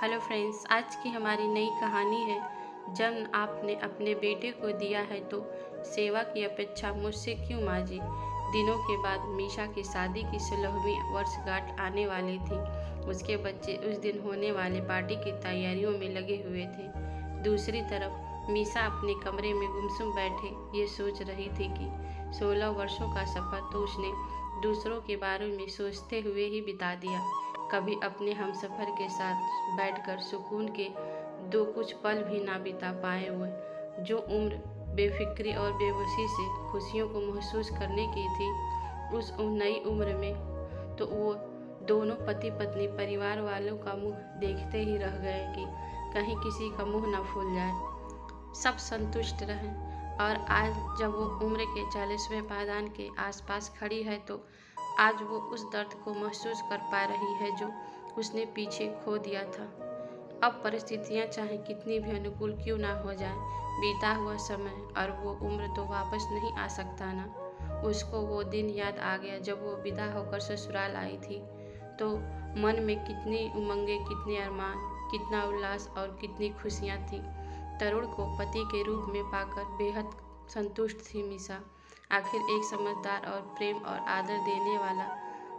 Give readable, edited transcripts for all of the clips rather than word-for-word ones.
Hello friends, आज की हमारी नई कहानी है। जन्म आपने अपने बेटे को दिया है तो सेवा की अपेक्षा मुझसे क्यों मांगी। दिनों के बाद मीशा की शादी की 16वीं वर्षगांठ आने वाली थी। उसके बच्चे उस दिन होने वाले पार्टी की तैयारियों में लगे हुए थे। दूसरी तरफ मीशा अपने कमरे में गुमसुम बैठे ये सोच रही थी कि 16 वर्षों का सफ़र तो उसने दूसरों के बारे में सोचते हुए ही बिता दिया। कभी अपने हमसफ़र के साथ बैठकर सुकून के दो कुछ पल भी ना बिता पाए हुए। जो उम्र बेफिक्री और बेबसी से खुशियों को महसूस करने की थी, उस नई उम्र में तो वो दोनों पति पत्नी परिवार वालों का मुंह देखते ही रह गए कि कहीं किसी का मुंह ना फूल जाए। सब संतुष्ट रहें। और आज जब वो उम्र के 40वें पायदान के आसपास खड़ी है तो आज वो उस दर्द को महसूस कर पा रही है जो उसने पीछे खो दिया था। अब परिस्थितियां चाहे कितनी भी अनुकूल क्यों ना हो जाए, बीता हुआ समय और वो उम्र तो वापस नहीं आ सकता ना। उसको वो दिन याद आ गया जब वो विदा होकर ससुराल आई थी तो मन में कितनी उमंगें, कितने अरमान, कितना उल्लास और कितनी खुशियाँ थीं। तरुण को पति के रूप में पाकर बेहद संतुष्ट थी मीशा। आखिर एक समझदार और प्रेम और आदर देने वाला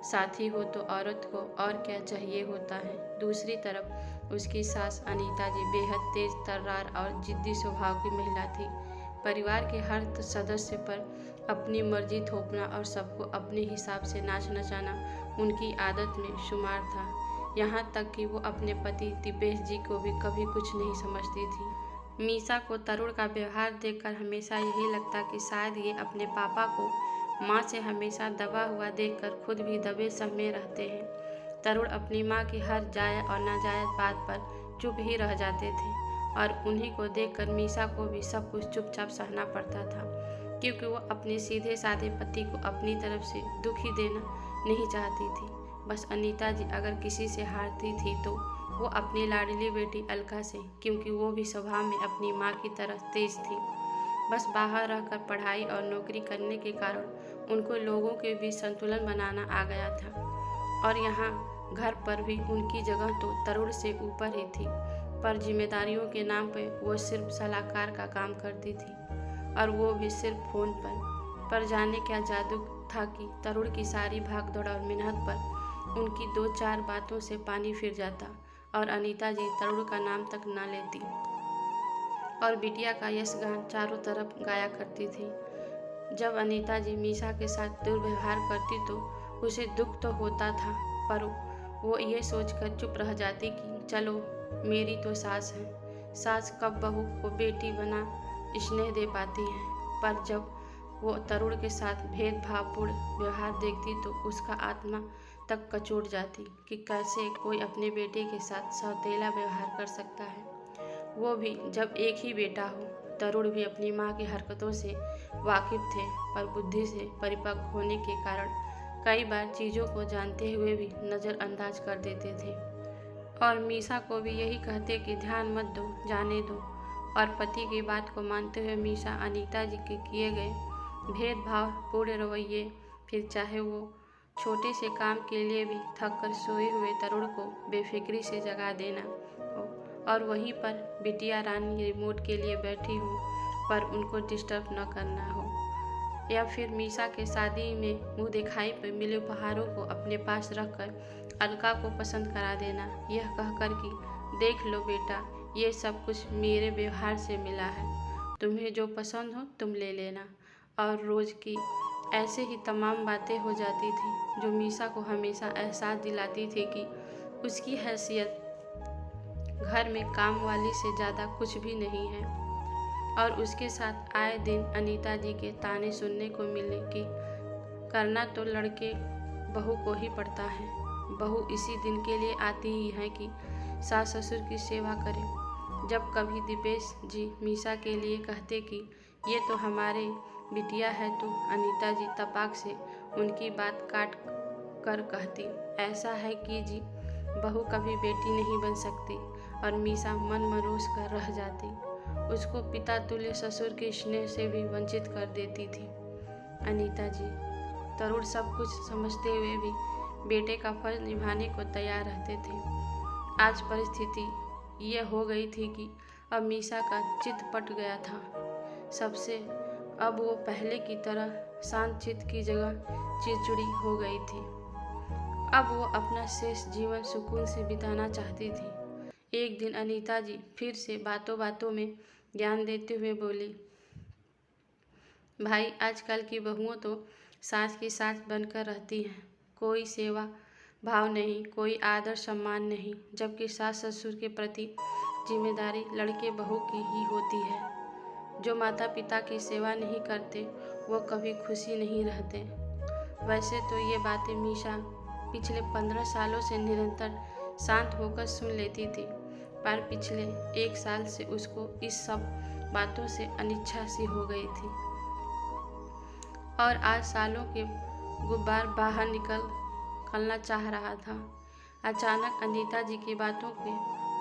साथी हो तो औरत को और क्या चाहिए होता है। दूसरी तरफ उसकी सास अनीता जी बेहद तेज तर्रार और जिद्दी स्वभाव की महिला थी। परिवार के हर सदस्य पर अपनी मर्जी थोपना और सबको अपने हिसाब से नाच नचाना उनकी आदत में शुमार था। यहाँ तक कि वो अपने पति दिपेश जी को भी कभी कुछ नहीं समझती थी। मीशा को तरुण का व्यवहार देखकर हमेशा यही लगता कि शायद ये अपने पापा को माँ से हमेशा दबा हुआ देखकर खुद भी दबे सहमे रहते हैं। तरुण अपनी माँ की हर जायज़ और नाजायज़ बात पर चुप ही रह जाते थे और उन्हीं को देखकर मीशा को भी सब कुछ चुपचाप सहना पड़ता था, क्योंकि वो अपने सीधे साधे पति को अपनी तरफ से दुखी देना नहीं चाहती थी। बस अनीता जी अगर किसी से हारती थी तो वो अपनी लाडली बेटी अलका से, क्योंकि वो भी स्वभाव में अपनी माँ की तरह तेज थी। बस बाहर रहकर पढ़ाई और नौकरी करने के कारण उनको लोगों के बीच संतुलन बनाना आ गया था। और यहाँ घर पर भी उनकी जगह तो तरुण से ऊपर ही थी, पर जिम्मेदारियों के नाम पर वो सिर्फ सलाहकार का काम करती थी, और वो भी सिर्फ फ़ोन पर जाने क्या जादू था कि तरुण की सारी भागदौड़ और मेहनत पर उनकी 2-4 बातों से पानी फिर जाता और अनीता जी तरुण का नाम तक ना लेती और बिटिया का यशगान चारों तरफ गाया करती थी। जब अनीता जी मीशा के साथ दुर्व्यवहार करती तो उसे दुख तो होता था, पर वो ये सोचकर चुप रह जाती कि चलो मेरी तो सास है, सास कब बहू को बेटी बना स्नेह दे पाती है। पर जब वो तरुण के साथ भेदभावपूर्ण व्यवहार देखती तो उसका आत्मा तक कचोट जाती कि कैसे कोई अपने बेटे के साथ सौतेला व्यवहार कर सकता है, वो भी जब एक ही बेटा हो। तरुण भी अपनी माँ की हरकतों से वाकिफ थे, पर बुद्धि से परिपक्व होने के कारण कई बार चीज़ों को जानते हुए भी नज़रअंदाज कर देते थे। और मीशा को भी यही कहते कि ध्यान मत दो, जाने दो। और पति की बात को मानते हुए मीशा अनीता जी के किए गए भेदभावपूर्ण रवैये, फिर चाहे वो छोटे से काम के लिए भी थक कर सोए हुए तरुण को बेफिक्री से जगा देना हो, और वहीं पर बिटिया रानी रिमोट के लिए बैठी हो पर उनको डिस्टर्ब न करना हो, या फिर मीशा के शादी में मुँह दिखाई पर मिले उपहारों को अपने पास रखकर अलका को पसंद करा देना, यह कहकर कि देख लो बेटा, ये सब कुछ मेरे व्यवहार से मिला है, तुम्हें जो पसंद हो तुम ले लेना। और रोज़ की ऐसे ही तमाम बातें हो जाती थी जो मीशा को हमेशा एहसास दिलाती थी कि उसकी हैसियत घर में काम वाली से ज़्यादा कुछ भी नहीं है। और उसके साथ आए दिन अनीता जी के ताने सुनने को मिले कि करना तो लड़के बहू को ही पड़ता है, बहू इसी दिन के लिए आती ही है कि सास ससुर की सेवा करे। जब कभी दिपेश जी मीशा के लिए कहते कि ये तो हमारे बिटिया है तो अनीता जी तपाक से उनकी बात काट कर कहती, ऐसा है कि जी बहू कभी बेटी नहीं बन सकती, और मीशा मन मरोस कर रह जाती। उसको पिता तुल्य ससुर के स्नेह से भी वंचित कर देती थी अनीता जी। तरुण सब कुछ समझते हुए भी बेटे का फर्ज निभाने को तैयार रहते थे। आज परिस्थिति यह हो गई थी कि अब मीसा का चित्त पट गया था सबसे। अब वो पहले की तरह शांत चित्त की जगह चिड़चिड़ी हो गई थी। अब वो अपना शेष जीवन सुकून से बिताना चाहती थी। एक दिन अनीता जी फिर से बातों बातों में ज्ञान देते हुए बोली, भाई आजकल की बहुओं तो सास की सास बनकर रहती हैं, कोई सेवा भाव नहीं, कोई आदर सम्मान नहीं, जबकि सास ससुर के प्रति जिम्मेदारी लड़के बहू की ही होती है। जो माता पिता की सेवा नहीं करते वो कभी खुशी नहीं रहते। वैसे तो ये बातें मीसा पिछले 15 सालों से निरंतर शांत होकर सुन लेती थी, पर पिछले 1 साल से उसको इस सब बातों से अनिच्छा सी हो गई थी और आज सालों के गुब्बार बाहर निकलना चाह रहा था। अचानक अनीता जी की बातों के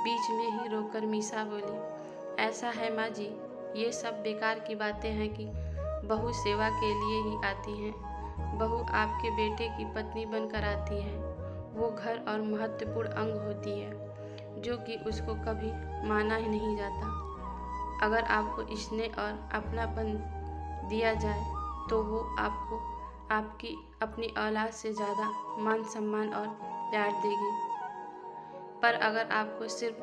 बीच में ही रोककर मीसा बोली, ऐसा है माँ जी, ये सब बेकार की बातें हैं कि बहू सेवा के लिए ही आती हैं। बहू आपके बेटे की पत्नी बनकर आती है, वो घर और महत्वपूर्ण अंग होती है जो कि उसको कभी माना ही नहीं जाता। अगर आपको स्नेह और अपनापन दिया जाए तो वो आपको आपकी अपनी औलाद से ज़्यादा मान सम्मान और प्यार देगी। पर अगर आपको सिर्फ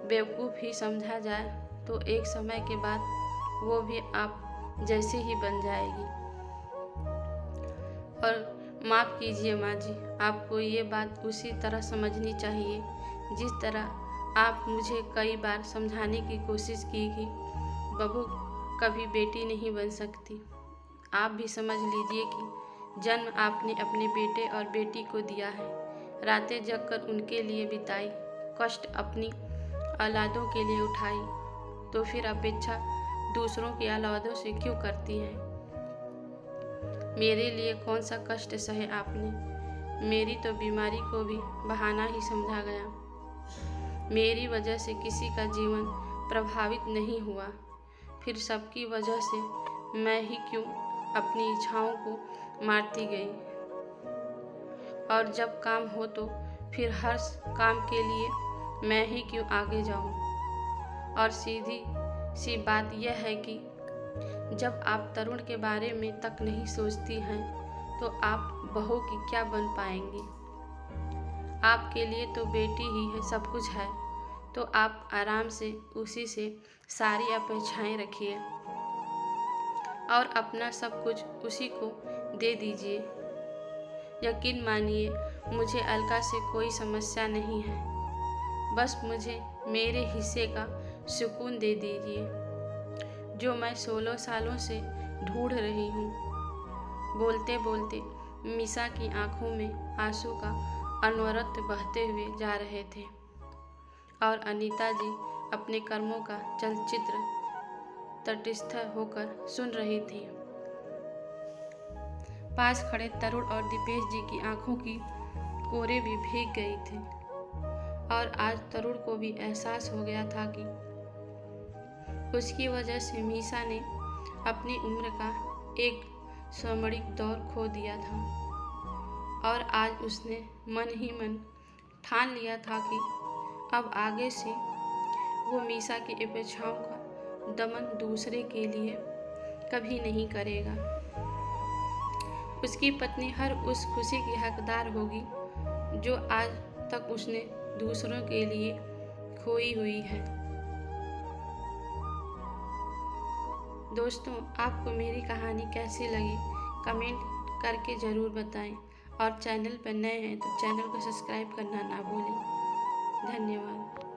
बेवकूफ़ ही समझा जाए तो एक समय के बाद वो भी आप जैसे ही बन जाएगी। और माफ़ कीजिए माँ जी, आपको ये बात उसी तरह समझनी चाहिए जिस तरह आप मुझे कई बार समझाने की कोशिश की कि बहू कभी बेटी नहीं बन सकती। आप भी समझ लीजिए कि जन्म आपने अपने बेटे और बेटी को दिया है, रातें जगकर उनके लिए बिताई, कष्ट अपनी औलादों के लिए उठाई, तो फिर अपेक्षा दूसरों की औलादों से क्यों करती हैं? मेरे लिए कौन सा कष्ट सहे आपने? मेरी तो बीमारी को भी बहाना ही समझा गया। मेरी वजह से किसी का जीवन प्रभावित नहीं हुआ, फिर सबकी वजह से मैं ही क्यों अपनी इच्छाओं को मारती गई? और जब काम हो तो फिर हर काम के लिए मैं ही क्यों आगे जाऊं? और सीधी सी बात यह है कि जब आप तरुण के बारे में तक नहीं सोचती हैं तो आप बहू की क्या बन पाएंगी? आपके लिए तो बेटी ही है, सब कुछ है, तो आप आराम से उसी से सारी अपेक्षाएं रखिए और अपना सब कुछ उसी को दे दीजिए। यकीन मानिए, मुझे अलका से कोई समस्या नहीं है, बस मुझे मेरे हिस्से का सुकून दे दीजिए जो मैं 16 सालों से ढूंढ रही हूँ। बोलते बोलते मीसा की आंखों में आंसू का अनवरत बहते हुए जा रहे थे और अनीता जी अपने कर्मों का चलचित्र तटस्थ होकर सुन रही थी। पास खड़े तरुण और दीपेश जी की आंखों की कोरे भी भीग गई थी और आज तरुण को भी एहसास हो गया था कि उसकी वजह से मीसा ने अपनी उम्र का एक स्वर्णिम दौर खो दिया था और आज उसने मन ही मन ठान लिया था कि अब आगे से वो मीसा की अपेक्षाओं का दमन दूसरे के लिए कभी नहीं करेगा। उसकी पत्नी हर उस खुशी की हकदार होगी जो आज तक उसने दूसरों के लिए खोई हुई है। दोस्तों, आपको मेरी कहानी कैसी लगी कमेंट करके ज़रूर बताएं और चैनल पर नए हैं तो चैनल को सब्सक्राइब करना ना भूलें। धन्यवाद।